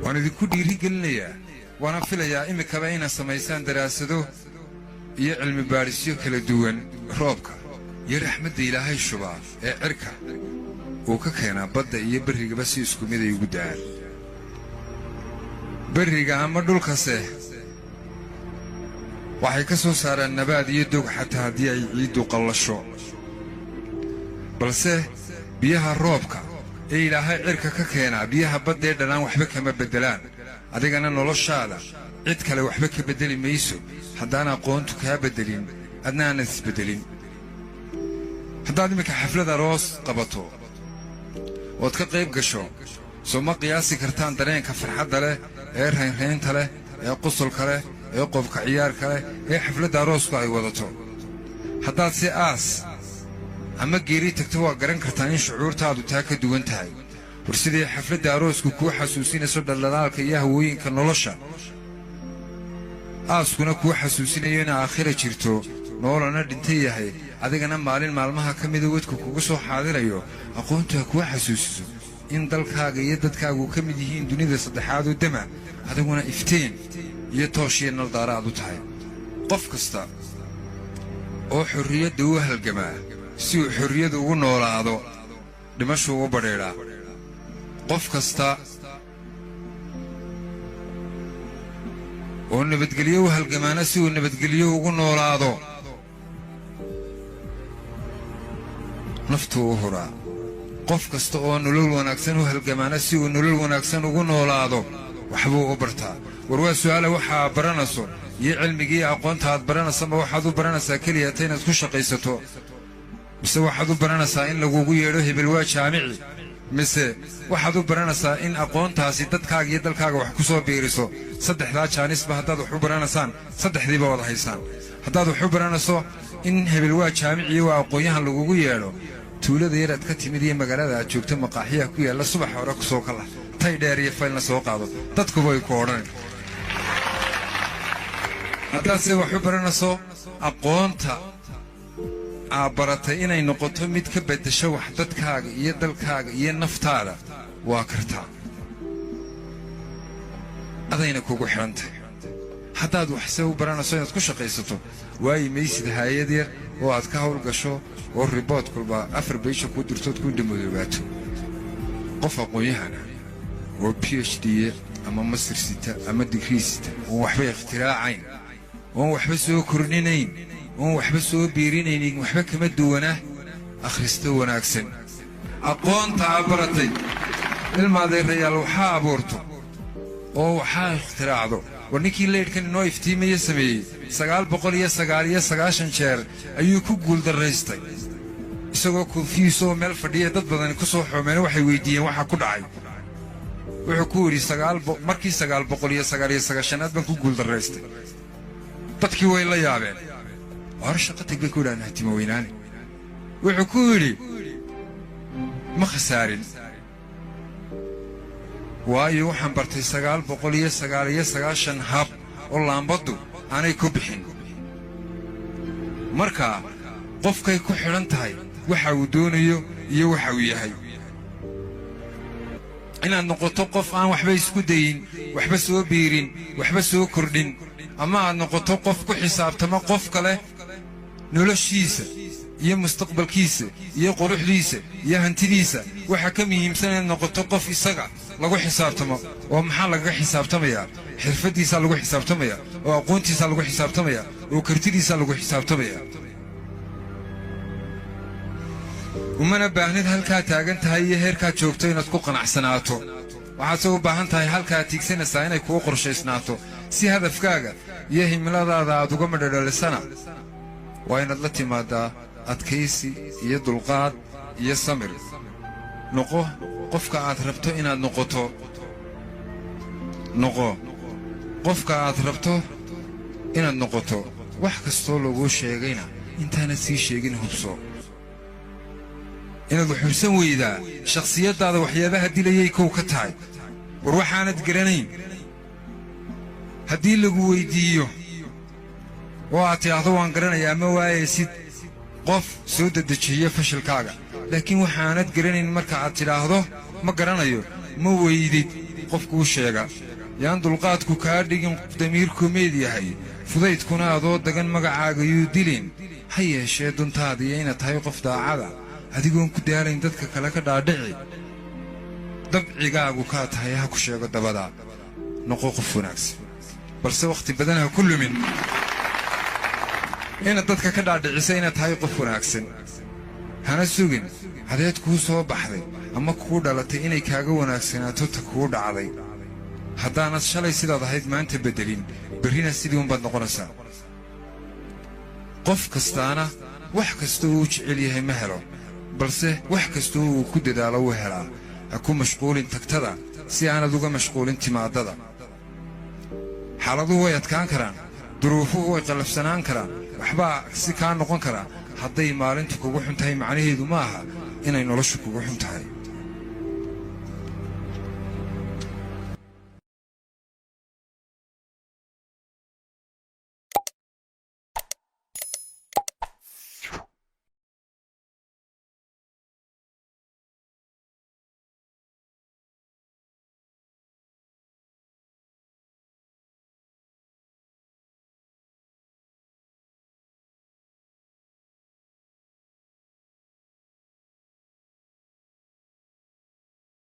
وأنا ذي كل رجلية وأنا في ليا إمي كبعين سميسان دراسته يعلم بارسيو كلا دوان روبك يرحمة إلهي الشباب عركة وككينا بدأ يبرق بس يسكو ميدا يقدان برق عمر دول كسيه waxay ka soo saaraan nabaad iyo dog xataa hadii ay ciidu qallasho balse biyaha roobka ee Ilaahay cirka ka keena biyaha badda dhanaan waxba kama bedelaan adigana noloshaada cid kale waxba ka bedeli mayso hadaan aqoontu ka bedelin adnaana isbedelin hadaad imika xaflada roos qabato oo ka qayb gasho soo ma qiyaasi kartaan dareenka farxadda leh ee reynta leh ee qosolka leh ee qofka ciyaarka leh ee xafladda roosku ay wadato haddaad si aas ama geeri tagto waa garan kartaa in shucuurtaadu taa ka duwan tahay war sidii xafladda roosku ku xasuusinayso dhalaalka iyo hawooyinka nolosha aaskuna ku xasuusinayo in aakhira jirto noolana dhintay yahay adigana maalin maalmaha ka mid ah wadku kugu soo xaadirayo aqoonta ku xasuusiso in dalkaaga iyo dadkaagu ka mid yihiin dunida saddexaad oo dama adiguna iftiin iyo tooshiye naldaaraad u tahay qof kasta oo xorriyadda u halgamaa si uu xorriyada ugu noolaado dhimasho ugu badheedhaa qof kasta oo nabadgelyo u halgamaana si uu nabadgelyo ugu noolaado naftu u huraa qof kasta oo nolol wanaagsan u halgamaana si uu nolol wanaagsan ugu noolaado waxbuu u bartaa warwaa su'aala waxaa baranayso iyo cilmigii aqoonta aad baranayso ma waxaad u baranaysaa kaliya inaad ku shaqaysato mise waxaad u baranaysaa in lagugu yeedho hebel waa jaamici mise waxaad u baranaysaa in aqoontaasi dadkaaga iyo dalkaaga wax ku soo biiriso saddexdaa jaanisba haddaad wax u baranaysaan saddexdiiba wada haysaan haddaad wax u baranayso in hebel waa jaamici iyo waa aqoonyahan lagugu yeedho tuulada yar aad ka timid iyo magaalada aad joogto maqaaxiyaha ku yaalla subax hore ku soo kala tay dheer iyo faylna soo qaado dadkuba ay ku odhan haddaad se wax u baranayso aqoonta aad baratay inay noqoto mid ka beddesho wax dadkaaga iyo dalkaaga iyo naftaada waa kartaa adayna kugu xidhantahay haddaad waxse u baranayso inaad ku shaqaysato waayi maysid hay'ad yar oo aad ka hawl gasho oo ribood kulba 4 beesha ku dirtood ku dhimudubaato qof aqoonyahana oo PhD ama master sita ama degree sita oo waxba ikhtiraacin oo waxba soo kordhinayn oo waxba soo biirinayn waxba kama duwana akhristo wanaagsan aqoonta baratay ilmaade reeyal waxa abuurto oo waxa ikhtiraacdo warninkii leedkan inoo iftiimaya sameeyay 999 jeer ayuu ku guul daraystay isagoo confused oo meel fadhiya dad badan ku soo xoomeen waxay weydiiyeen waxa ku dhacay wuxuu ku yiri 900 markii 999 baan ku guul daraystay dadkii way la yaabeen war shaqo tagba ku dhaanay timo weynaani wuxuu ku yiri ma khasaarin waayo waxaan bartay 999 hab oo laambadu aanay ku bixin marka qofkay ku xiran tahay waxa uu doonayo iyo waxa uu yahay inaad noqoto qof aan waxba isku dayin waxba soo biirin waxba soo kordhin ama aad noqoto qof ku xisaabtama qof kale noloshiisa iyo mustaqbalkiisa iyo quruxdiisa iyo hantidiisa waxa ka muhiimsan in noqoto qof isaga lagu xisaabtamo oo maxaa laga xisaabtamaya xirfadiisa lagu xisaabtamaya oo aqoontiisa lagu xisaabtamaya oo kartidiisa lagu xisaabtamaya umana baahnid halka taagan tahay iyo heerka joogto inaad ku qanacsanaato waxaad soo baahan tahay halka tiigsanaysaa inay ku qorshaysnaato si hadafkaaga iyo himiladaada aad uga madhadhalisana waa inaad la timaadaa adkaysi iyo dulqaad iyo samir noqo qofka aad rabto inaad noqoto qofka aad rabto inaad noqoto wax kastoo lagu sheegayna intaana sii sheegin hubso inaad xubsan weydaa shakhsiyadaada waxyaabaha dilayay kow ka tahay war waxaanad garanayn haddii lagu weydiiyo oo aad tidhaahdo waan garanayaa ma waayaysid qof soo dedejiya fashilkaaga laakiin waxaanad garanayn marka aad tidhaahdo ma garanayo ma weydid qofku u sheega yaan dulqaadku kaa dhigin damiirku meed yahay fudaydkuna adoo dagan magacaaga yuu dilin ha yeeshee duntaadiyo inaad tahay qof daacada adigoon ku daalayn dadka kale ka dhaadhici dabcigaagu kaa tahay ha ku sheego dabadaa noqo qof wanaagsan balse wakhti badan ha ku lumin inaad dadka ka dhaadhicisa inaad tahay qof wanaagsan hana sugin hadeed kuu soo baxday ama kuu dhalatay inay kaaga wanaagsanaato ta kuu dhacday haddaanad shalay sidaad ahayd maanta beddelin berrina sidii unbaad noqonaysaa qof kastaana wax kasta uu jecel yahay ma helo balse wax kastoo uu ku dadaalo wuu helaa ha ku mashquulin tagtada si aanad uga mashquulin timaadada xaaladuhu way adkaan karaan duruufuhu way qallafsanaan karaan waxbaa si kaa noqon karaa hadday maalintu kugu xun tahay macnaheedu ma aha inay noloshu kugu xun tahay